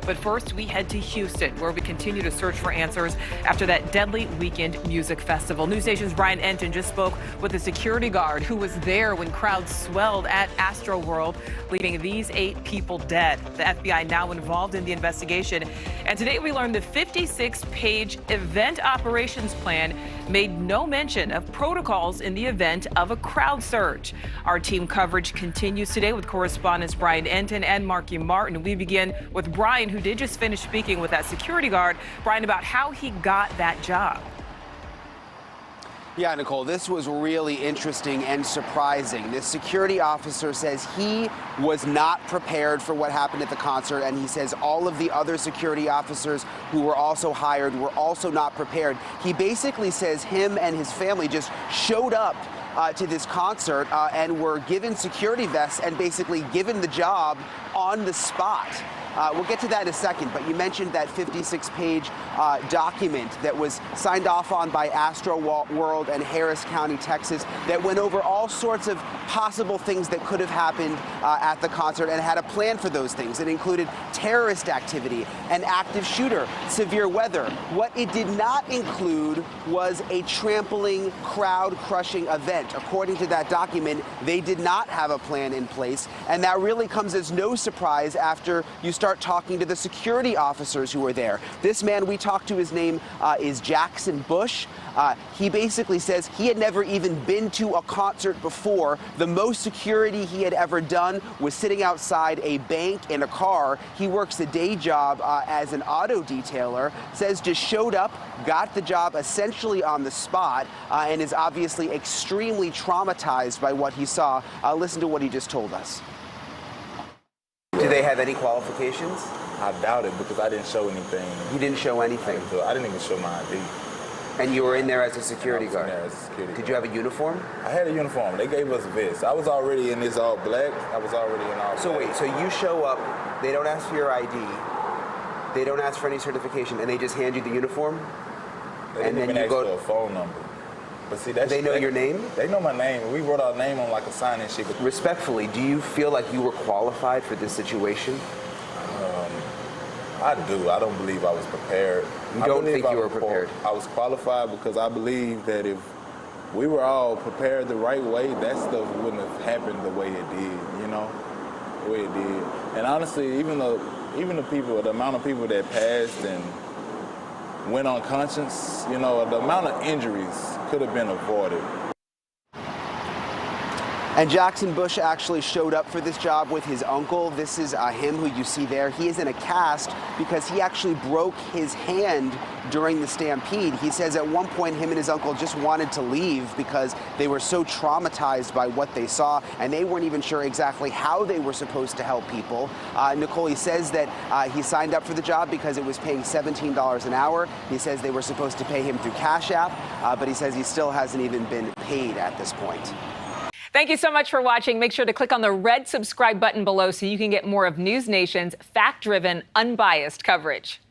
But first, we head to Houston, where we continue to search for answers after that deadly weekend music festival. NewsNation's Brian Enton just spoke with a security guard who was there when crowds swelled at Astroworld, leaving these 8 people dead. The FBI now involved in the investigation. And today we learned the 56-page event operations plan made no mention of protocols in the event of a crowd surge. Our team coverage continues today with correspondents Brian Enton and Marky Martin. We begin with Brian, who did just finish speaking with that security guard. Brian, about how he got that job. Yeah, Nichole, this was really interesting and surprising. This security officer says he was not prepared for what happened at the concert, and he says all of the other security officers who were also hired were also not prepared. He basically says him and his family just showed up to this concert and were given security vests and basically given the job on the spot. We'll get to that in a second, but you mentioned that 56-page document that was signed off on by Astroworld and Harris County, Texas, that went over all sorts of possible things that could have happened at the concert and had a plan for those things. It included terrorist activity, an active shooter, severe weather. What it did not include was a trampling, crowd-crushing event. According to that document, they did not have a plan in place, and that really comes as no surprise after you start talking to the security officers who were there. This man we talked to, his name is Jackson Bush. He basically says he had never even been to a concert before. The most security he had ever done was sitting outside a bank in a car. He works a day job as an auto detailer, says just showed up, got the job essentially on the spot, and is obviously extremely traumatized by what he saw. Listen to what he just told us. Do they have any qualifications? I doubt it because I didn't show anything. You didn't show anything? I didn't even show my ID. And you were in there as a security guard? There as a security Did you have a uniform? I had a uniform. They gave us a vest. I was already in this all black. I was already in all black. So wait, so you show up, they don't ask for your ID, they don't ask for any certification, and they just hand you the uniform? They didn't even ask for a phone number. But see, that's, they know your name? They know my name. We wrote our name on like a sign and shit. Respectfully, do you feel like you were qualified for this situation? I do. I don't believe I was prepared. You don't think you were prepared? I was qualified because I believe that if we were all prepared the right way, that stuff wouldn't have happened the way it did, you know? The way it did. And honestly, even the people, the amount of people that passed and went unconscious, you know, the amount of injuries could have been avoided. And Jackson Bush actually showed up for this job with his uncle. This is him who you see there. He is in a cast because he actually broke his hand during the stampede. He says at one point him and his uncle just wanted to leave because they were so traumatized by what they saw, and they weren't even sure exactly how they were supposed to help people. Nichole, he says that he signed up for the job because it was paying $17 an hour. He says they were supposed to pay him through Cash App, but he says he still hasn't even been paid at this point. Thank you so much for watching. Make sure to click on the red subscribe button below so you can get more of NewsNation's fact-driven, unbiased coverage.